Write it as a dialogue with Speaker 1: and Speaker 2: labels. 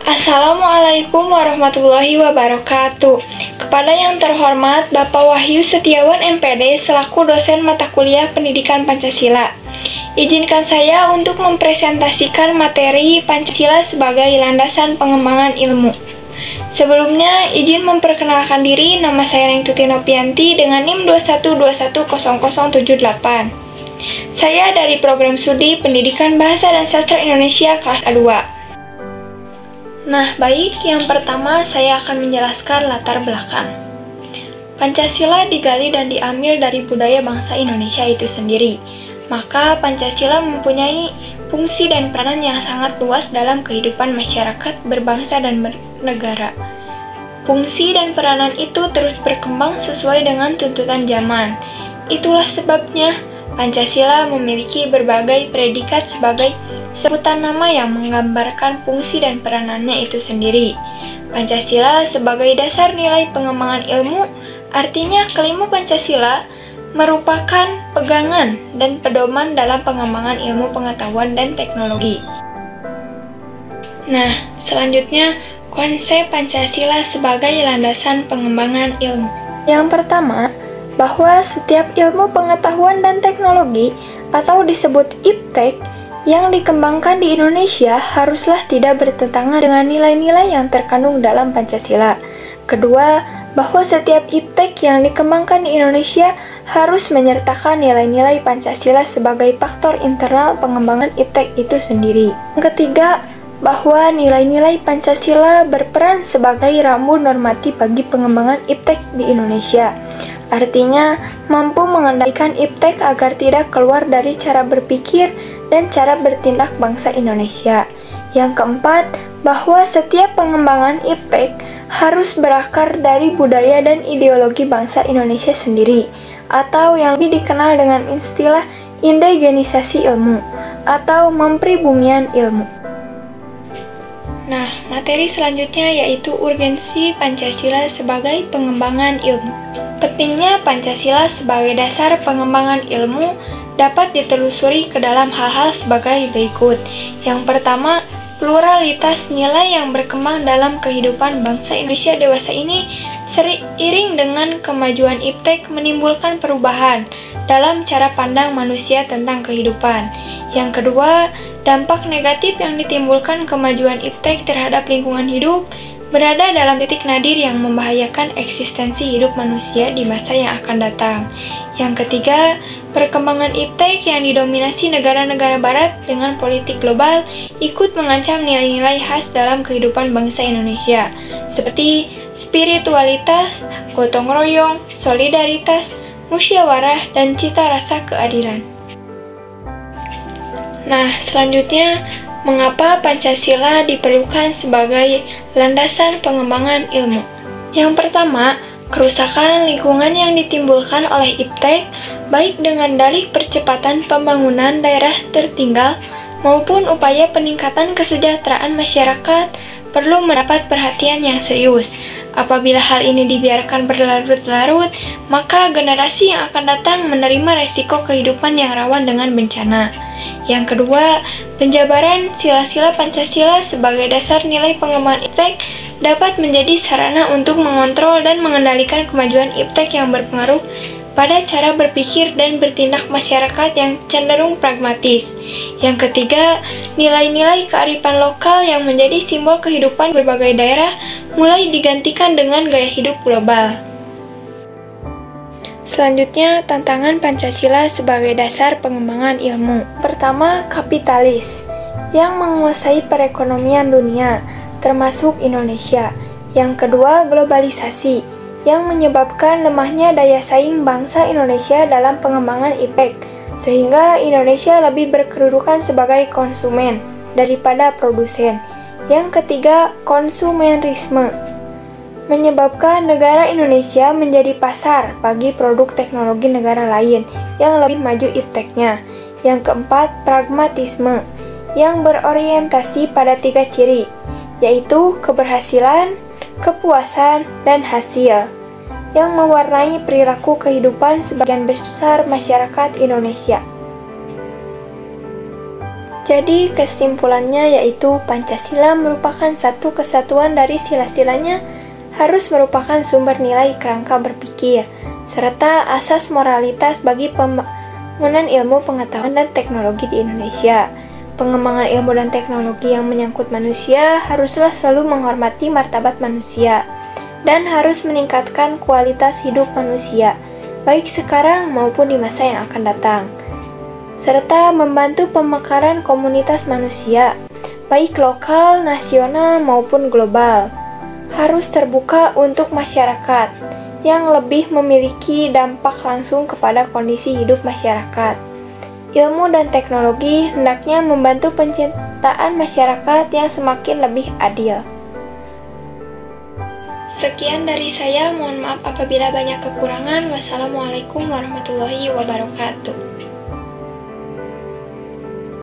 Speaker 1: Assalamualaikum warahmatullahi wabarakatuh. Kepada yang terhormat Bapak Wahyu Setiawan MPD selaku dosen mata kuliah Pendidikan Pancasila. Izinkan saya untuk mempresentasikan materi Pancasila sebagai landasan pengembangan ilmu. Sebelumnya, izin memperkenalkan diri, nama saya Nengtuti Nopianti dengan NIM 21210078. Saya dari Program Studi Pendidikan Bahasa dan Sastra Indonesia kelas A2. Nah, baik, yang pertama saya akan menjelaskan latar belakang. Pancasila digali dan diambil dari budaya bangsa Indonesia itu sendiri. Maka Pancasila mempunyai fungsi dan peranan yang sangat luas dalam kehidupan masyarakat berbangsa dan bernegara. Fungsi dan peranan itu terus berkembang sesuai dengan tuntutan zaman. Itulah sebabnya Pancasila memiliki berbagai predikat sebagai sebutan nama yang menggambarkan fungsi dan peranannya itu sendiri. Pancasila sebagai dasar nilai pengembangan ilmu, artinya kelima Pancasila merupakan pegangan dan pedoman dalam pengembangan ilmu pengetahuan dan teknologi. Nah, selanjutnya konsep Pancasila sebagai landasan pengembangan ilmu. Yang pertama, bahwa setiap ilmu pengetahuan dan teknologi atau disebut iptek yang dikembangkan di Indonesia haruslah tidak bertentangan dengan nilai-nilai yang terkandung dalam Pancasila. Kedua, bahwa setiap iptek yang dikembangkan di Indonesia harus menyertakan nilai-nilai Pancasila sebagai faktor internal pengembangan iptek itu sendiri. Yang ketiga, bahwa nilai-nilai Pancasila berperan sebagai rambu normatif bagi pengembangan iptek di Indonesia. Artinya, mampu mengendalikan iptek agar tidak keluar dari cara berpikir dan cara bertindak bangsa Indonesia. Yang keempat, bahwa setiap pengembangan iptek harus berakar dari budaya dan ideologi bangsa Indonesia sendiri, atau yang lebih dikenal dengan istilah indigenisasi ilmu, atau mempribumian ilmu. Nah, materi selanjutnya yaitu urgensi Pancasila sebagai pengembangan ilmu. Pentingnya Pancasila sebagai dasar pengembangan ilmu dapat ditelusuri ke dalam hal-hal sebagai berikut. Yang pertama, pluralitas nilai yang berkembang dalam kehidupan bangsa Indonesia dewasa ini seiring dengan kemajuan iptek menimbulkan perubahan dalam cara pandang manusia tentang kehidupan. Yang kedua, dampak negatif yang ditimbulkan kemajuan iptek terhadap lingkungan hidup berada dalam titik nadir yang membahayakan eksistensi hidup manusia di masa yang akan datang. Yang ketiga, perkembangan iptek yang didominasi negara-negara barat dengan politik global ikut mengancam nilai-nilai khas dalam kehidupan bangsa Indonesia, seperti spiritualitas, gotong royong, solidaritas, musyawarah, dan cita rasa keadilan. Nah, selanjutnya, mengapa Pancasila diperlukan sebagai landasan pengembangan ilmu? Yang pertama, kerusakan lingkungan yang ditimbulkan oleh iptek, baik dengan dalih percepatan pembangunan daerah tertinggal maupun upaya peningkatan kesejahteraan masyarakat, perlu mendapat perhatian yang serius. Apabila hal ini dibiarkan berlarut-larut, maka generasi yang akan datang menerima resiko kehidupan yang rawan dengan bencana. Yang kedua, penjabaran sila-sila Pancasila sebagai dasar nilai pengembangan iptek dapat menjadi sarana untuk mengontrol dan mengendalikan kemajuan iptek yang berpengaruh pada cara berpikir dan bertindak masyarakat yang cenderung pragmatis. Yang ketiga, nilai-nilai kearifan lokal yang menjadi simbol kehidupan berbagai daerah mulai digantikan dengan gaya hidup global. Selanjutnya, tantangan Pancasila sebagai dasar pengembangan ilmu. Pertama, kapitalis yang menguasai perekonomian dunia, termasuk Indonesia. Yang kedua, globalisasi yang menyebabkan lemahnya daya saing bangsa Indonesia dalam pengembangan iptek, sehingga Indonesia lebih berkedudukan sebagai konsumen daripada produsen. Yang ketiga, konsumerisme menyebabkan negara Indonesia menjadi pasar bagi produk teknologi negara lain yang lebih maju ipteknya. Yang keempat, pragmatisme yang berorientasi pada 3 ciri, yaitu keberhasilan, kepuasan, dan hasil, yang mewarnai perilaku kehidupan sebagian besar masyarakat Indonesia. Jadi kesimpulannya yaitu Pancasila merupakan satu kesatuan dari sila-silanya, harus merupakan sumber nilai kerangka berpikir, serta asas moralitas bagi pembangunan ilmu pengetahuan dan teknologi di Indonesia. Pengembangan ilmu dan teknologi yang menyangkut manusia haruslah selalu menghormati martabat manusia dan harus meningkatkan kualitas hidup manusia, baik sekarang maupun di masa yang akan datang, serta membantu pemekaran komunitas manusia, baik lokal, nasional, maupun global. Harus terbuka untuk masyarakat yang lebih memiliki dampak langsung kepada kondisi hidup masyarakat. Ilmu dan teknologi hendaknya membantu penciptaan masyarakat yang semakin lebih adil. Sekian dari saya, mohon maaf apabila banyak kekurangan. Wassalamualaikum warahmatullahi wabarakatuh.